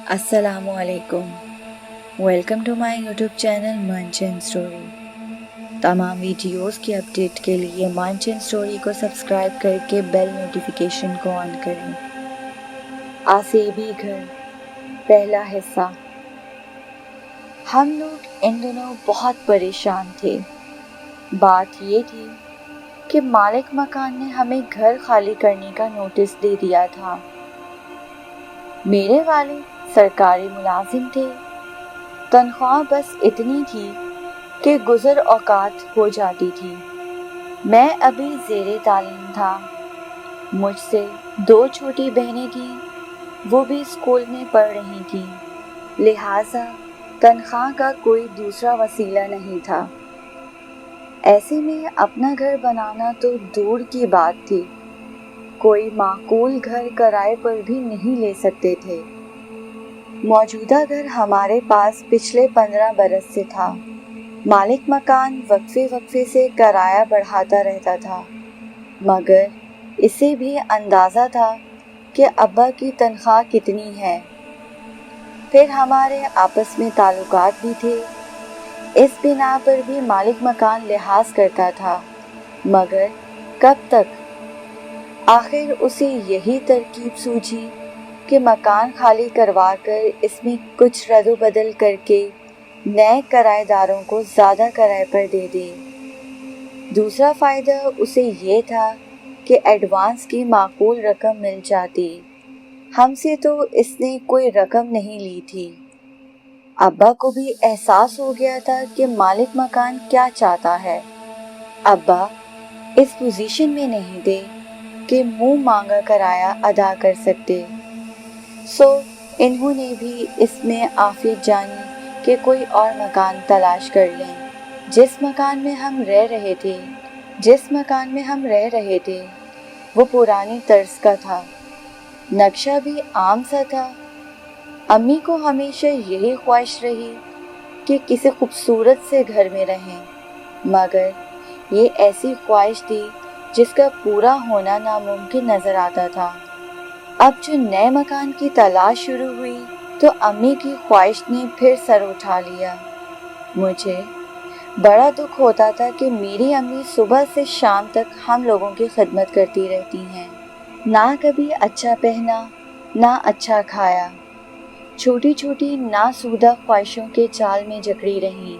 अस्सलामु अलैकुम। Welcome to my YouTube channel Manchan story. तमाम वीडियोस की अपडेट के लिए मंचन स्टोरी को सब्सक्राइब करके बेल नोटिफिकेशन को ऑन करें। आसेबी घर पहला हिस्सा। हम लोग इन दिनों बहुत परेशान थे। बात ये थी कि मालिक मकान ने हमें घर खाली करने का नोटिस दे दिया था। मेरे वालिद सरकारी मुलाजिम थे। तनख्वाह बस इतनी थी कि गुज़र औकात हो जाती थी। मैं अभी ज़ेरे तालीम था। मुझसे 2 छोटी बहनें थीं, वो भी स्कूल में पढ़ रही थीं, लिहाजा तनख्वाह का कोई दूसरा वसीला नहीं था। ऐसे में अपना घर बनाना तो दूर की बात थी, कोई माकूल घर किराए पर भी नहीं ले सकते थे। मौजूदा घर हमारे पास पिछले 15 बरस से था। मालिक मकान वक्फे से किराया बढ़ाता रहता था, मगर इसे भी अंदाज़ा था कि अब्बा की तनख्वाह कितनी है। फिर हमारे आपस में ताल्लुकात भी थे। इस बिना पर भी मालिक मकान लिहाज करता था, मगर कब तक? आखिर उसे यही तरकीब सूझी कि मकान खाली करवा कर इसमें कुछ रद्द बदल करके नए किराएदारों को ज़्यादा किराए पर दे दे। दूसरा फ़ायदा उसे ये था कि एडवांस की माकूल रकम मिल जाती। हमसे तो इसने कोई रकम नहीं ली थी। अब्बा को भी एहसास हो गया था कि मालिक मकान क्या चाहता है। अब्बा इस पोजीशन में नहीं थे कि मुंह मांगा किराया अदा कर सकते, सो इन्होंने भी इसमें आफियत जानी कि कोई और मकान तलाश कर लें। जिस मकान में हम रह रहे थे वो पुरानी तर्ज का था। नक्शा भी आम सा था। अम्मी को हमेशा यही ख्वाहिश रही कि किसी खूबसूरत से घर में रहें, मगर ये ऐसी ख्वाहिश थी जिसका पूरा होना नामुमकिन नज़र आता था। अब जो नए मकान की तलाश शुरू हुई तो अम्मी की ख्वाहिश ने फिर सर उठा लिया। मुझे बड़ा दुख होता था कि मेरी अम्मी सुबह से शाम तक हम लोगों की खिदमत करती रहती हैं। ना कभी अच्छा पहना, ना अच्छा खाया। छोटी छोटी नासूदा ख्वाहिशों के जाल में जकड़ी रहीं।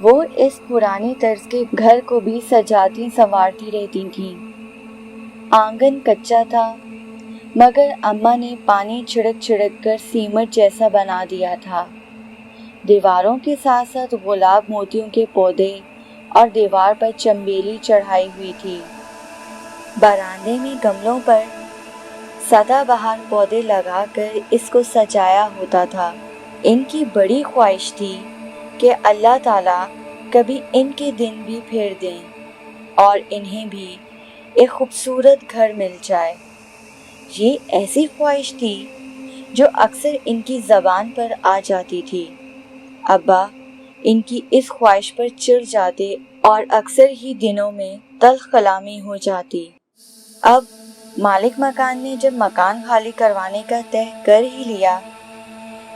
वो इस पुरानी तर्ज के घर को भी सजाती संवारती रहती थीं। आंगन कच्चा था, मगर अम्मा ने पानी छिड़क कर सीमेंट जैसा बना दिया था। दीवारों के साथ साथ गुलाब मोतियों के पौधे और दीवार पर चंबेली चढ़ाई हुई थी। बरामदे में गमलों पर सदाबहार पौधे लगाकर इसको सजाया होता था। इनकी बड़ी ख्वाहिश थी कि अल्लाह ताला कभी इनके दिन भी फेर दें और इन्हें भी एक खूबसूरत घर मिल जाए। ये ऐसी ख्वाहिश थी जो अक्सर इनकी ज़बान पर आ जाती थी। अब्बा इनकी इस ख्वाहिश पर चिढ़ जाते और अक्सर ही दिनों में तल्ख कलामी हो जाती। अब मालिक मकान ने जब मकान खाली करवाने का तय कर ही लिया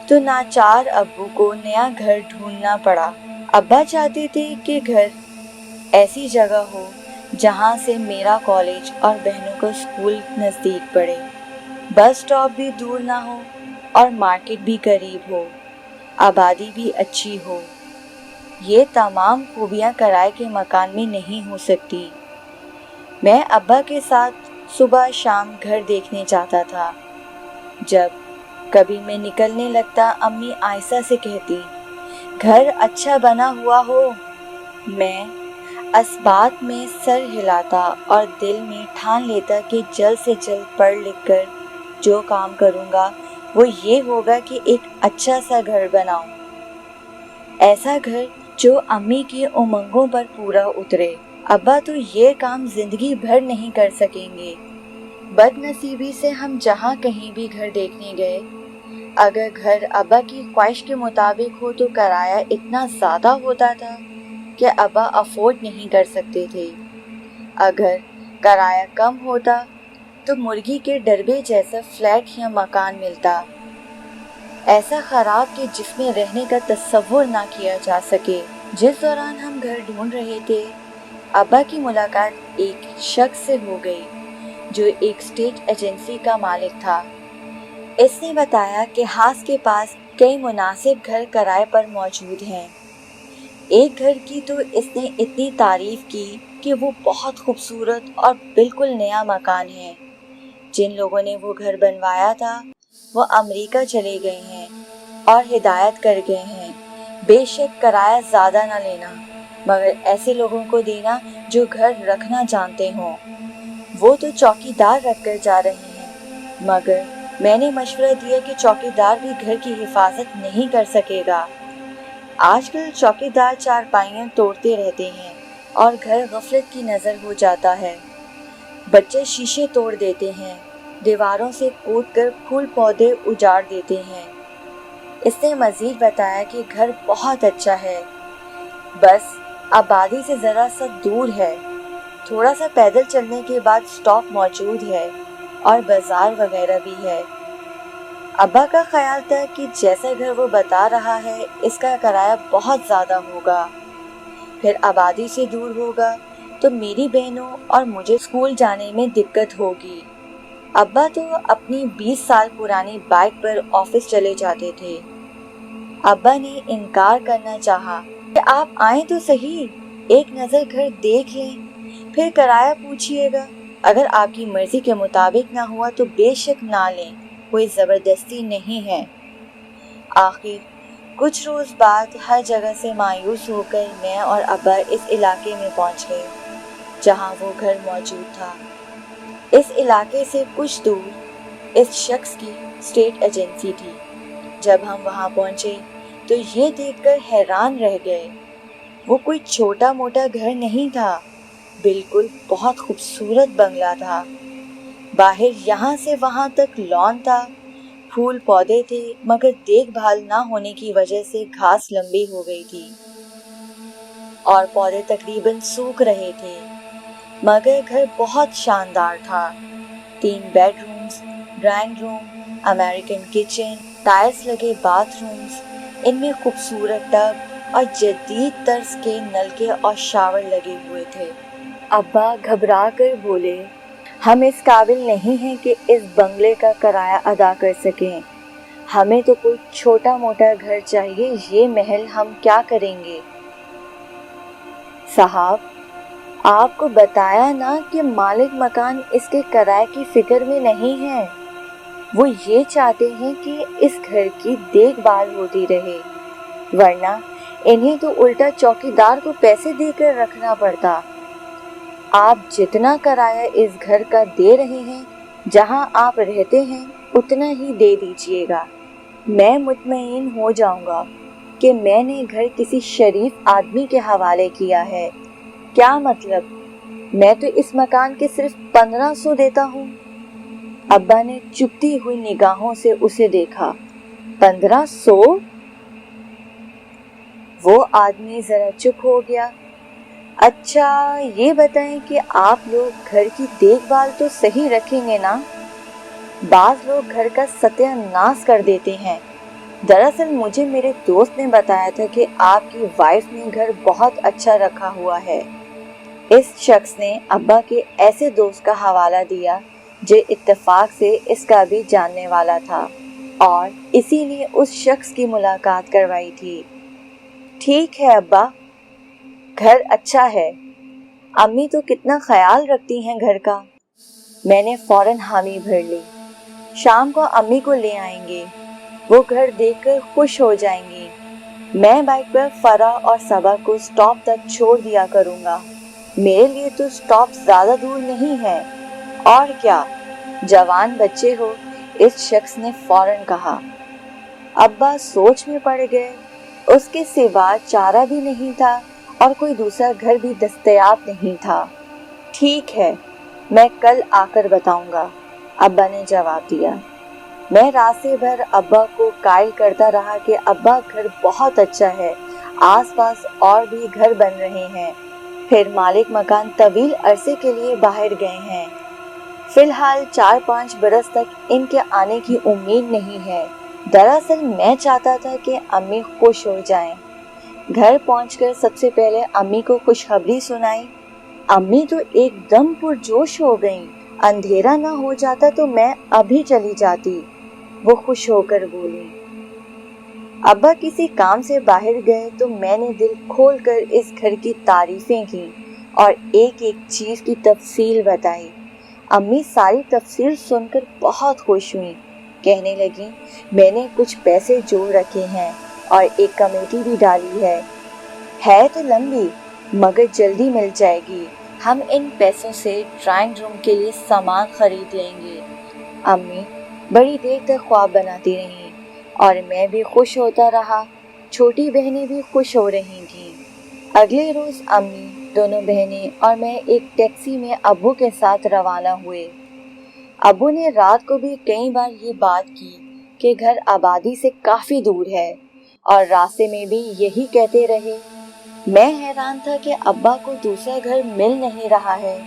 तो नाचार अब्बू को नया घर ढूंढना पड़ा। अब्बा चाहते थे कि घर ऐसी जगह हो जहां से मेरा कॉलेज और बहनों का स्कूल नज़दीक पड़े, बस स्टॉप भी दूर ना हो और मार्केट भी करीब हो, आबादी भी अच्छी हो। ये तमाम खूबियां किराए के मकान में नहीं हो सकती। मैं अब्बा के साथ सुबह शाम घर देखने जाता था। जब कभी मैं निकलने लगता अम्मी आयशा से कहती, घर अच्छा बना हुआ हो। मैं अस्बात में सर हिलाता और दिल में ठान लेता कि जल्द से जल्द पढ़ लिख कर जो काम करूँगा वो ये होगा कि एक अच्छा सा घर बनाऊं, ऐसा घर जो अम्मी की उमंगों पर पूरा उतरे। अब्बा तो ये काम जिंदगी भर नहीं कर सकेंगे। बदनसीबी से हम जहाँ कहीं भी घर देखने गए, अगर घर अब्बा की ख्वाहिश के मुताबिक हो तो किराया इतना ज़्यादा होता था कि अब्बा अफोर्ड नहीं कर सकते थे। अगर किराया कम होता तो मुर्गी के डरबे जैसा फ्लैट या मकान मिलता। ऐसा खराब कि जिसमें रहने का तसव्वुर ना किया जा सके। जिस दौरान हम घर ढूंढ रहे थे, अब्बा की मुलाकात एक शख्स से हो गई जो एक स्टेट एजेंसी का मालिक था। इसने बताया कि हास के पास कई मुनासिब घर किराए पर मौजूद हैं। एक घर की तो इसने इतनी तारीफ की कि वो बहुत खूबसूरत और बिल्कुल नया मकान है। जिन लोगों ने वो घर बनवाया था वो अमेरिका चले गए हैं और हिदायत कर गए हैं बेशक किराया ज़्यादा ना लेना, मगर ऐसे लोगों को देना जो घर रखना जानते हों। वो तो चौकीदार रख कर जा रहे हैं, मगर मैंने मशवरा दिया कि चौकीदार भी घर की हिफाजत नहीं कर सकेगा। आजकल चौकीदार चारपाइयाँ तोड़ते रहते हैं और घर गफलत की नज़र हो जाता है। बच्चे शीशे तोड़ देते हैं, दीवारों से कूदकर फूल पौधे उजाड़ देते हैं। इसने मज़ीद बताया कि घर बहुत अच्छा है, बस आबादी से ज़रा सा दूर है। थोड़ा सा पैदल चलने के बाद स्टॉप मौजूद है और बाज़ार वगैरह भी है। अब्बा का ख्याल था कि जैसा घर वो बता रहा है इसका किराया बहुत ज़्यादा होगा, फिर आबादी से दूर होगा तो मेरी बहनों और मुझे स्कूल जाने में दिक्कत होगी। अब्बा तो अपनी 20 साल पुरानी बाइक पर ऑफिस चले जाते थे। अब्बा ने इनकार करना चाहा कि आप आए तो सही, एक नज़र घर देख लें, फिर किराया पूछिएगा। अगर आपकी मर्जी के मुताबिक ना हुआ तो बेशक ना लें, कोई ज़बरदस्ती नहीं है। आखिर कुछ रोज़ बाद हर जगह से मायूस होकर मैं और अब्बा इस इलाके में पहुंच गए जहां वो घर मौजूद था। इस इलाके से कुछ दूर इस शख्स की स्टेट एजेंसी थी। जब हम वहां पहुंचे तो ये देखकर हैरान रह गए। वो कोई छोटा मोटा घर नहीं था, बिल्कुल बहुत खूबसूरत बंगला था। बाहर यहाँ से वहाँ तक लॉन था, फूल पौधे थे, मगर देखभाल ना होने की वजह से घास लंबी हो गई थी और पौधे तकरीबन सूख रहे थे। मगर घर बहुत शानदार था। 3 bedrooms, drawing room, American kitchen, tiles लगे बाथरूम्स, इनमें खूबसूरत टब और जदीद तर्ज के नलके और शावर लगे हुए थे। अब्बा घबरा कर बोले, हम इस काबिल नहीं हैं कि इस बंगले का किराया अदा कर सकें। हमें तो कोई छोटा मोटा घर चाहिए, ये महल हम क्या करेंगे। साहब, आपको बताया ना कि मालिक मकान इसके किराए की फिक्र में नहीं है। वो ये चाहते हैं कि इस घर की देखभाल होती रहे, वरना इन्हें तो उल्टा चौकीदार को पैसे देकर रखना पड़ता। आप जितना किराया इस घर का दे रहे हैं, जहां आप रहते हैं, उतना ही दे दीजिएगा। मैं मुतमईन हो जाऊंगा कि मैंने घर किसी शरीफ आदमी के हवाले किया है। क्या मतलब, मैं तो इस मकान के सिर्फ 1500 देता हूँ। अब्बा ने चुभती हुई निगाहों से उसे देखा। 1500? वो आदमी जरा चुप हो गया। अच्छा, ये बताएं कि आप लोग घर की देखभाल तो सही रखेंगे ना? बाज लोग घर का सत्यानाश कर देते हैं। दरअसल मुझे मेरे दोस्त ने बताया था कि आपकी वाइफ ने घर बहुत अच्छा रखा हुआ है। इस शख्स ने अब्बा के ऐसे दोस्त का हवाला दिया जो इत्तेफाक से इसका भी जानने वाला था और इसी ने उस शख्स की मुलाकात करवाई थी। ठीक है अब्बा, घर अच्छा है। अम्मी तो कितना ख्याल रखती हैं घर का। मैंने फौरन हामी भर ली। शाम को अम्मी को ले आएंगे, वो घर देखकर खुश हो जाएंगी। मैं बाइक पर फरा और सबा को स्टॉप तक छोड़ दिया करूँगा। मेरे लिए तो स्टॉप ज़्यादा दूर नहीं है। और क्या, जवान बच्चे हो, इस शख्स ने फौरन कहा। अब्बा सोच में पड़ गए। उसके सिवा चारा भी नहीं था और कोई दूसरा घर भी दस्तयाब नहीं था। ठीक है, मैं कल आकर बताऊंगा, अब्बा ने जवाब दिया। मैं रास्ते भर अब्बा को कायल करता रहा कि अब्बा घर बहुत अच्छा है, आसपास और भी घर बन रहे हैं। फिर मालिक मकान तवील अरसे के लिए बाहर गए हैं। फिलहाल 4-5 बरस तक इनके आने की उम्मीद नहीं है। दरअसल मैं चाहता था कि अम्मी खुश हो जाएं। घर पहुंचकर सबसे पहले अम्मी को खुशखबरी सुनाई। अम्मी तो एकदम पुरजोश हो गईं। अंधेरा ना हो जाता तो मैं अभी चली जाती, वो खुश होकर बोली। अब्बा किसी काम से बाहर गए तो मैंने दिल खोलकर इस घर की तारीफें की और एक एक चीज की तफसील बताई। अम्मी सारी तफसील सुनकर बहुत खुश हुई। कहने लगी, मैंने कुछ पैसे जोड़ रखे हैं और एक कमेटी भी डाली है तो लंबी मगर जल्दी मिल जाएगी। हम इन पैसों से ड्राइंग रूम के लिए सामान खरीद लेंगे। अम्मी बड़ी देर तक ख्वाब बनाती रहीं और मैं भी खुश होता रहा। छोटी बहनें भी खुश हो रही थीं। अगले रोज अम्मी, दोनों बहनें और मैं एक टैक्सी में अब्बू के साथ रवाना हुए। अब्बू ने रात को भी कई बार ये बात की कि घर आबादी से काफी दूर है और रास्ते में भी यही कहते रहे। मैं हैरान था कि अब्बा को दूसरा घर मिल नहीं रहा है,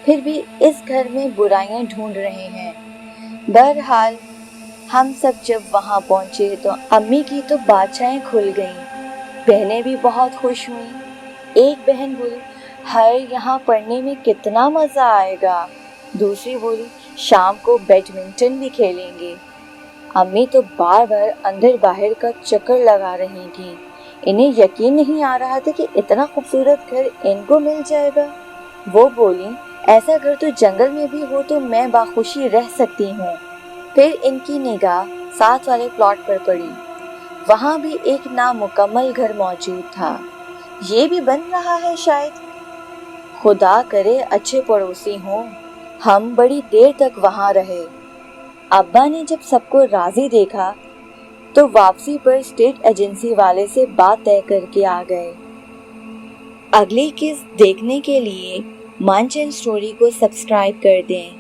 फिर भी इस घर में बुराइयां ढूंढ रहे हैं। बहरहाल हम सब जब वहां पहुंचे तो अम्मी की तो बादशाहें खुल गईं। बहनें भी बहुत खुश हुईं। एक बहन बोली, हाय यहाँ पढ़ने में कितना मजा आएगा। दूसरी बोली, शाम को बैडमिंटन भी खेलेंगे। अम्मी तो बार बार अंदर बाहर का चक्कर लगा रही थी। इन्हें यकीन नहीं आ रहा था कि इतना खूबसूरत घर इनको मिल जाएगा। वो बोली, ऐसा घर तो जंगल में भी हो तो मैं बाखुशी रह सकती हूँ। फिर इनकी निगाह साथ वाले प्लॉट पर पड़ी। वहाँ भी एक नामुकम्मल घर मौजूद था। ये भी बन रहा है शायद। खुदा करे अच्छे पड़ोसी हों। हम बड़ी देर तक वहाँ रहे। अब्बा ने जब सबको राजी देखा तो वापसी पर स्टेट एजेंसी वाले से बात तय करके आ गए। अगली किस्त देखने के लिए मंच एंड स्टोरी को सब्सक्राइब कर दें।